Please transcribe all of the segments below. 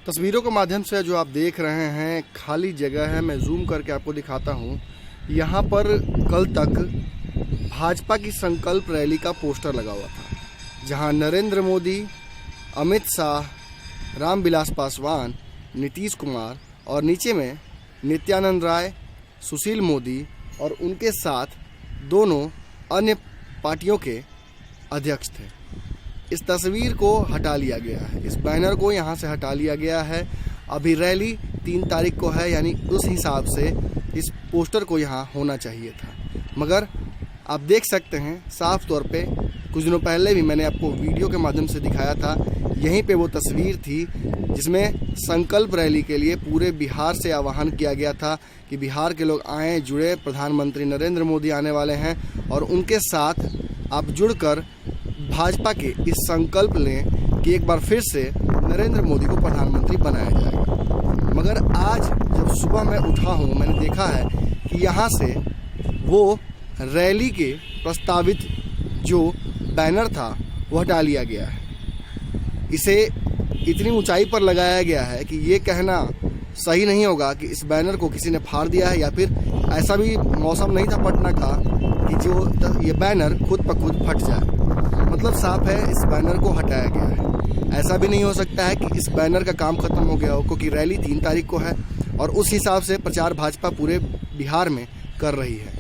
तस्वीरों के माध्यम से जो आप देख रहे हैं खाली जगह है। मैं जूम करके आपको दिखाता हूँ। यहाँ पर कल तक भाजपा की संकल्प रैली का पोस्टर लगा हुआ था, जहाँ नरेंद्र मोदी, अमित शाह, रामविलास पासवान, नीतीश कुमार और नीचे में नित्यानंद राय, सुशील मोदी और उनके साथ दोनों अन्य पार्टियों के अध्यक्ष थे। इस तस्वीर को हटा लिया गया है, इस बैनर को यहाँ से हटा लिया गया है। अभी रैली 3 तारीख को है, यानी उस हिसाब से इस पोस्टर को यहाँ होना चाहिए था, मगर आप देख सकते हैं साफ तौर पे कुछ दिनों पहले भी मैंने आपको वीडियो के माध्यम से दिखाया था। यहीं पे वो तस्वीर थी जिसमें संकल्प रैली के लिए पूरे बिहार से आह्वान किया गया था कि बिहार के लोग आएँ, जुड़े। प्रधानमंत्री नरेंद्र मोदी आने वाले हैं और उनके साथ आप जुड़कर भाजपा के इस संकल्प लें कि एक बार फिर से नरेंद्र मोदी को प्रधानमंत्री बनाया जाएगा। मगर आज जब सुबह मैं उठा हूँ, मैंने देखा है कि यहाँ से वो रैली के प्रस्तावित जो बैनर था वो हटा लिया गया है। इसे इतनी ऊंचाई पर लगाया गया है कि ये कहना सही नहीं होगा कि इस बैनर को किसी ने फाड़ दिया है, या फिर ऐसा भी मौसम नहीं था पटना का कि जो ये बैनर खुद ब खुद फट जाए। मतलब साफ है, इस बैनर को हटाया गया है। ऐसा भी नहीं हो सकता है कि इस बैनर का काम खत्म हो गया हो, क्योंकि रैली 3 तारीख को है और उस हिसाब से प्रचार भाजपा पूरे बिहार में कर रही है।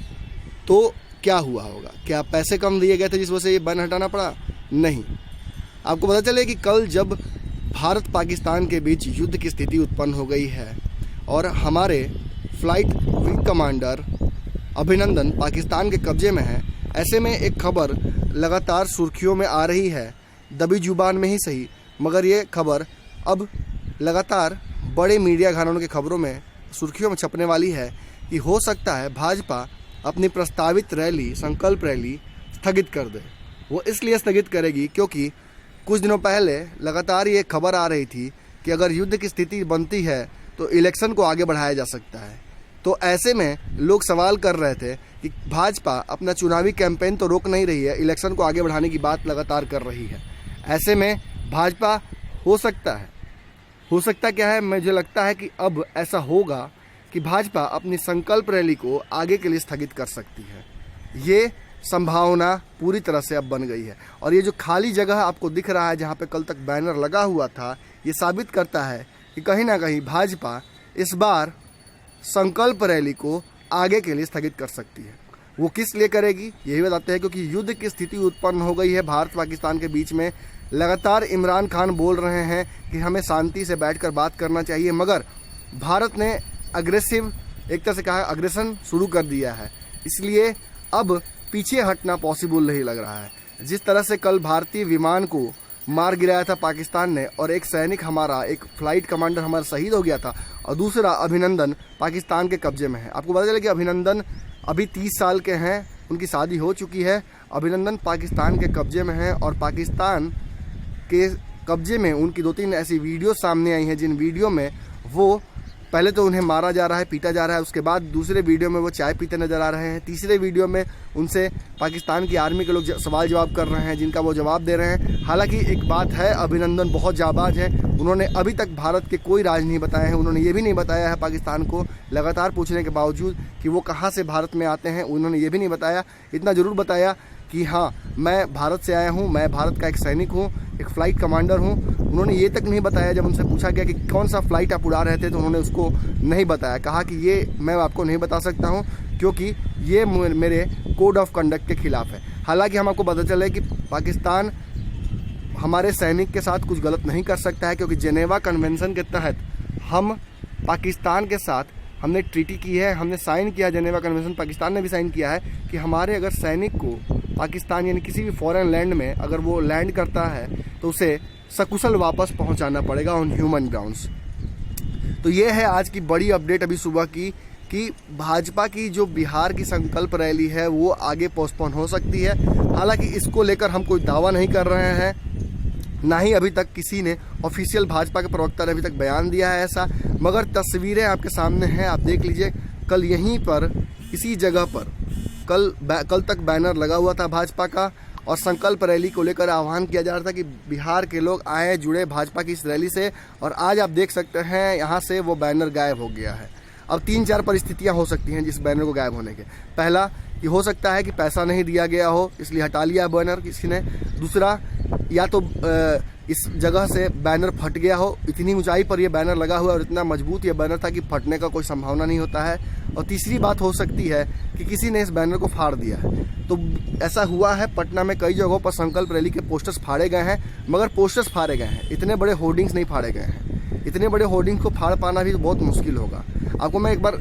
तो क्या हुआ होगा? क्या पैसे कम दिए गए थे जिस वजह से ये बैनर हटाना पड़ा? नहीं। आपको पता चले कि कल जब भारत पाकिस्तान के बीच युद्ध की स्थिति उत्पन्न हो गई है और हमारे फ्लाइट विंग कमांडर अभिनंदन पाकिस्तान के कब्जे में है, ऐसे में एक खबर लगातार सुर्खियों में आ रही है, दबी जुबान में ही सही, मगर ये खबर अब लगातार बड़े मीडिया घरानों के खबरों में सुर्खियों में छपने वाली है कि हो सकता है भाजपा अपनी प्रस्तावित रैली, संकल्प रैली स्थगित कर दे। वो इसलिए स्थगित करेगी क्योंकि कुछ दिनों पहले लगातार ये खबर आ रही थी कि अगर युद्ध की स्थिति बनती है तो इलेक्शन को आगे बढ़ाया जा सकता है। तो ऐसे में लोग सवाल कर रहे थे कि भाजपा अपना चुनावी कैंपेन तो रोक नहीं रही है, इलेक्शन को आगे बढ़ाने की बात लगातार कर रही है। ऐसे में भाजपा हो सकता क्या है, मुझे लगता है कि अब ऐसा होगा कि भाजपा अपनी संकल्प रैली को आगे के लिए स्थगित कर सकती है। ये संभावना पूरी तरह से अब बन गई है। और ये जो खाली जगह आपको दिख रहा है जहाँ पे कल तक बैनर लगा हुआ था, ये साबित करता है कि कहीं ना कहीं भाजपा इस बार संकल्प रैली को आगे के लिए स्थगित कर सकती है। वो किस लिए करेगी यही बताते हैं, क्योंकि युद्ध की स्थिति उत्पन्न हो गई है भारत पाकिस्तान के बीच में। लगातार इमरान खान बोल रहे हैं कि हमें शांति से बैठकर बात करना चाहिए, मगर भारत ने अग्रेसिव, एक तरह से कहा अग्रेसन शुरू कर दिया है। इसलिए अब पीछे हटना पॉसिबल नहीं लग रहा है। जिस तरह से कल भारतीय विमान को मार गिराया था पाकिस्तान ने और एक सैनिक हमारा, एक फ्लाइट कमांडर हमारा शहीद हो गया था, और दूसरा अभिनंदन पाकिस्तान के कब्जे में है। आपको पता चले कि अभिनंदन अभी 30 साल के हैं, उनकी शादी हो चुकी है। अभिनंदन पाकिस्तान के कब्जे में है और पाकिस्तान के कब्जे में उनकी 2-3 ऐसी वीडियो सामने आई हैं जिन वीडियो में वो पहले तो उन्हें मारा जा रहा है, पीटा जा रहा है, उसके बाद दूसरे वीडियो में वो चाय पीते नजर आ रहे हैं, तीसरे वीडियो में उनसे पाकिस्तान की आर्मी के लोग सवाल जवाब कर रहे हैं जिनका वो जवाब दे रहे हैं। हालांकि एक बात है, अभिनंदन बहुत जाबाज हैं, उन्होंने अभी तक भारत के कोई राज नहीं बताए हैं। उन्होंने ये भी नहीं बताया है पाकिस्तान को, लगातार पूछने के बावजूद, कि वो कहाँ से भारत में आते हैं, उन्होंने ये भी नहीं बताया। इतना ज़रूर बताया कि हाँ, मैं भारत से आया हूँ, मैं भारत का एक सैनिक हूँ, एक फ़्लाइट कमांडर हूँ। उन्होंने ये तक नहीं बताया, जब उनसे पूछा गया कि कौन सा फ़्लाइट आप उड़ा रहे थे तो उन्होंने उसको नहीं बताया। कहा कि ये मैं आपको नहीं बता सकता हूँ क्योंकि ये मेरे कोड ऑफ कंडक्ट के खिलाफ है। हालांकि हम आपको पता चले कि पाकिस्तान हमारे सैनिक के साथ कुछ गलत नहीं कर सकता है, क्योंकि जेनेवा कन्वेंशन के तहत हम पाकिस्तान के साथ हमने ट्रीटी की है, हमने साइन किया। जेनेवा कन्वेंशन पाकिस्तान ने भी साइन किया है कि हमारे अगर सैनिक को पाकिस्तान यानी किसी भी फॉरेन लैंड में अगर वो लैंड करता है तो उसे सकुशल वापस पहुंचाना पड़ेगा ऑन ह्यूमन ग्राउंड्स। तो ये है आज की बड़ी अपडेट अभी सुबह की, कि भाजपा की जो बिहार की संकल्प रैली है वो आगे पोस्टपोन हो सकती है। हालांकि इसको लेकर हम कोई दावा नहीं कर रहे हैं, ना ही अभी तक किसी ने ऑफिशियल भाजपा के प्रवक्ता ने अभी तक बयान दिया है ऐसा, मगर तस्वीरें आपके सामने हैं, आप देख लीजिए। कल यहीं पर इसी जगह पर कल तक बैनर लगा हुआ था भाजपा का, और संकल्प रैली को लेकर आह्वान किया जा रहा था कि बिहार के लोग आए, जुड़े भाजपा की इस रैली से। और आज आप देख सकते हैं यहाँ से वो बैनर गायब हो गया है। अब 3-4 परिस्थितियाँ हो सकती हैं जिस बैनर को गायब होने के। पहला कि हो सकता है कि पैसा नहीं दिया गया हो, इसलिए हटा लिया बैनर किसी ने। दूसरा, या तो इस जगह से बैनर फट गया हो, इतनी ऊंचाई पर यह बैनर लगा हुआ और इतना मजबूत ये बैनर था कि फटने का कोई संभावना नहीं होता है। और तीसरी बात हो सकती है कि किसी ने इस बैनर को फाड़ दिया है। तो ऐसा हुआ है, पटना में कई जगहों पर संकल्प रैली के पोस्टर्स फाड़े गए हैं, मगर पोस्टर्स फाड़े गए हैं, इतने बड़े होर्डिंग्स नहीं फाड़े गए हैं। इतने बड़े होर्डिंग्स को फाड़ पाना भी बहुत मुश्किल होगा। आपको मैं एक बार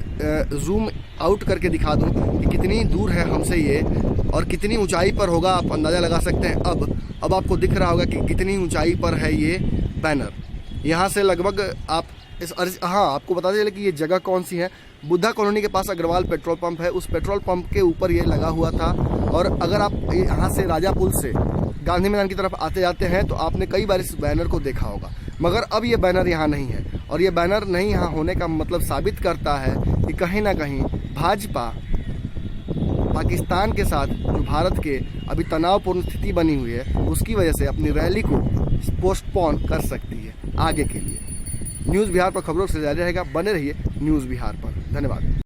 जूम आउट करके दिखा दूं कि कितनी दूर है हमसे ये और कितनी ऊंचाई पर होगा, आप अंदाज़ा लगा सकते हैं। अब आपको दिख रहा होगा कि कितनी ऊंचाई पर है ये बैनर। यहाँ से लगभग आप हाँ, आपको बता दें कि ये जगह कौन सी है। बुद्धा कॉलोनी के पास अग्रवाल पेट्रोल पंप है, उस पेट्रोल पंप के ऊपर ये लगा हुआ था। और अगर आप यहाँ से राजा पुल से गांधी मैदान की तरफ आते जाते हैं तो आपने कई बार इस बैनर को देखा होगा, मगर अब ये बैनर यहाँ नहीं है। और ये बैनर नहीं यहाँ होने का मतलब साबित करता है कि कहीं ना कहीं भाजपा पाकिस्तान के साथ जो भारत के अभी तनावपूर्ण स्थिति बनी हुई है, उसकी वजह से अपनी रैली को पोस्टपोन कर सकती है आगे के लिए। न्यूज़ बिहार पर खबरों से जारी रहेगा, बने रहिए न्यूज़ बिहार पर। धन्यवाद।